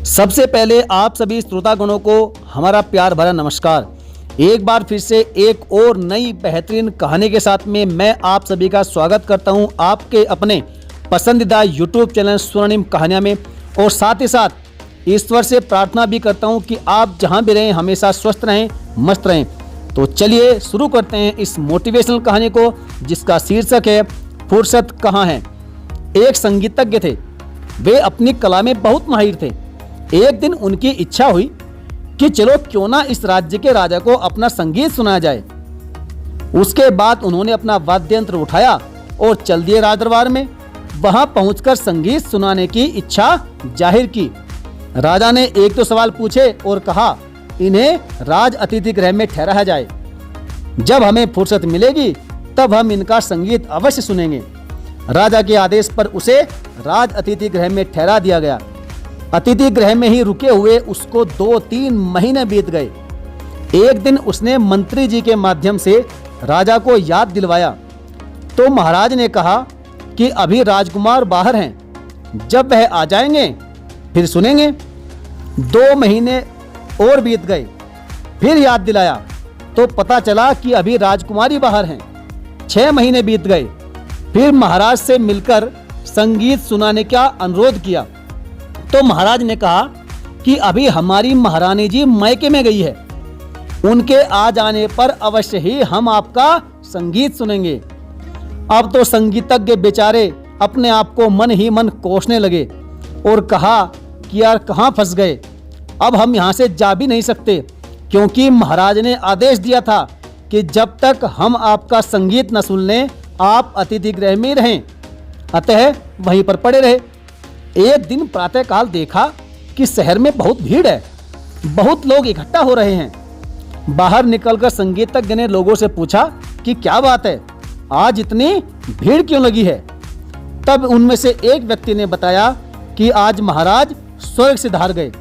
सबसे पहले आप सभी श्रोतागणों को हमारा प्यार भरा नमस्कार। एक बार फिर से एक और नई बेहतरीन कहानी के साथ में मैं आप सभी का स्वागत करता हूं आपके अपने पसंदीदा यूट्यूब चैनल स्वर्णिम कहानियां में। और साथ ही साथ ईश्वर से प्रार्थना भी करता हूं कि आप जहां भी रहें हमेशा स्वस्थ रहें, मस्त रहें। तो चलिए शुरू करते हैं इस मोटिवेशनल कहानी को, जिसका शीर्षक है फुर्सत कहाँ है। एक संगीतज्ञ थे, वे अपनी कला में बहुत माहिर थे। एक दिन उनकी इच्छा हुई कि चलो क्यों ना इस राज्य के राजा को अपना संगीत सुनाया जाए। उसके बाद उन्होंने अपना वाद्य यंत्र उठाया और चल दिए राजदरबार में। वहां पहुंचकर संगीत सुनाने की इच्छा जाहिर की। राजा ने एक दो सवाल पूछे और कहा, इन्हें राज अतिथि गृह में ठहराया जाए। जब हमें फुर्सत मिलेगी तब हम इनका संगीत अवश्य सुनेंगे। राजा के आदेश पर उसे राज अतिथि गृह में ठहरा दिया गया। अतिथि गृह में ही रुके हुए उसको 2-3 महीने बीत गए। एक दिन उसने मंत्री जी के माध्यम से राजा को याद दिलवाया तो महाराज ने कहा कि अभी राजकुमार बाहर हैं, जब वह आ जाएंगे फिर सुनेंगे। 2 महीने और बीत गए। फिर याद दिलाया तो पता चला कि अभी राजकुमारी बाहर हैं। 6 महीने बीत गए। फिर महाराज से मिलकर संगीत सुनाने का अनुरोध किया तो महाराज ने कहा कि अभी हमारी महारानी जी मायके में गई है, उनके आ जाने पर अवश्य ही हम आपका संगीत सुनेंगे। अब तो संगीतज्ञ बेचारे अपने आप को मन ही मन कोसने लगे और कहा कि यार कहाँ फंस गए, अब हम यहाँ से जा भी नहीं सकते, क्योंकि महाराज ने आदेश दिया था कि जब तक हम आपका संगीत न सुन लें आप अतिथि गृह में रहें। अतः वहीं पर पड़े रहे। एक दिन प्रातःकाल देखा कि शहर में बहुत भीड़ है, बहुत लोग इकट्ठा हो रहे हैं। बाहर निकलकर संगीतज्ञ ने लोगों से पूछा कि क्या बात है, आज इतनी भीड़ क्यों लगी है। तब उनमें से एक व्यक्ति ने बताया कि आज महाराज स्वर्ग से धार गए।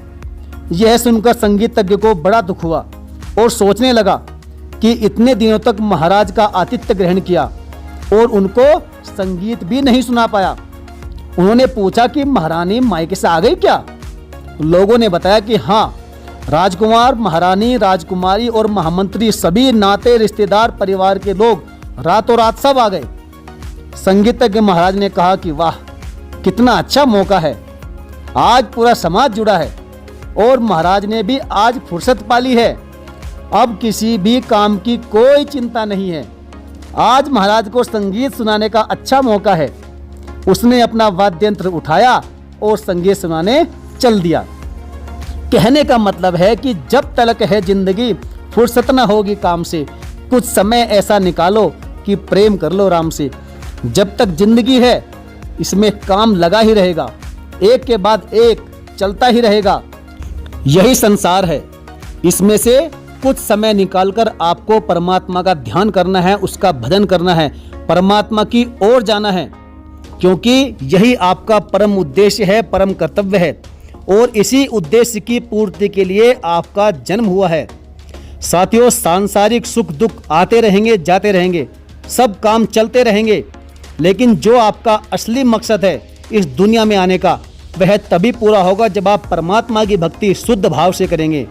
यह सुनकर संगीतज्ञ को बड़ा दुख हुआ और सोचने लगा कि इतने दिनों तक महाराज का आतिथ्य ग्रहण किया और उनको संगीत भी नहीं सुना पाया। उन्होंने पूछा कि महारानी मायके से आ गई क्या। लोगों ने बताया कि हाँ, राजकुमार, महारानी, राजकुमारी और महामंत्री सभी नाते रिश्तेदार परिवार के लोग रातों रात सब आ गए। संगीतज्ञ महाराज ने कहा कि वाह, कितना अच्छा मौका है, आज पूरा समाज जुड़ा है और महाराज ने भी आज फुर्सत पाली है। अब किसी भी काम की कोई चिंता नहीं है। आज महाराज को संगीत सुनाने का अच्छा मौका है। उसने अपना वाद्य यंत्र उठाया और संगीत सुनाने चल दिया। कहने का मतलब है कि जब तक है जिंदगी फुर्सत न होगी काम से, कुछ समय ऐसा निकालो कि प्रेम कर लो राम से। जब तक जिंदगी है इसमें काम लगा ही रहेगा, एक के बाद एक चलता ही रहेगा। यही संसार है। इसमें से कुछ समय निकालकर आपको परमात्मा का ध्यान करना है, उसका भजन करना है, परमात्मा की ओर जाना है, क्योंकि यही आपका परम उद्देश्य है, परम कर्तव्य है और इसी उद्देश्य की पूर्ति के लिए आपका जन्म हुआ है। साथियों, सांसारिक सुख दुख आते रहेंगे, जाते रहेंगे, सब काम चलते रहेंगे, लेकिन जो आपका असली मकसद है इस दुनिया में आने का, वह तभी पूरा होगा जब आप परमात्मा की भक्ति शुद्ध भाव से करेंगे।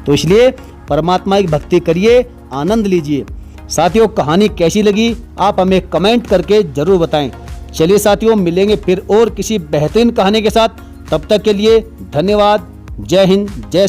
तो इसलिए परमात्मा की भक्ति करिए, आनंद लीजिए। साथियों, कहानी कैसी लगी आप हमें कमेंट करके जरूर बताएं। चलिए साथियों, मिलेंगे फिर और किसी बेहतरीन कहानी के साथ। तब तक के लिए धन्यवाद। जय हिंद, जय श्री।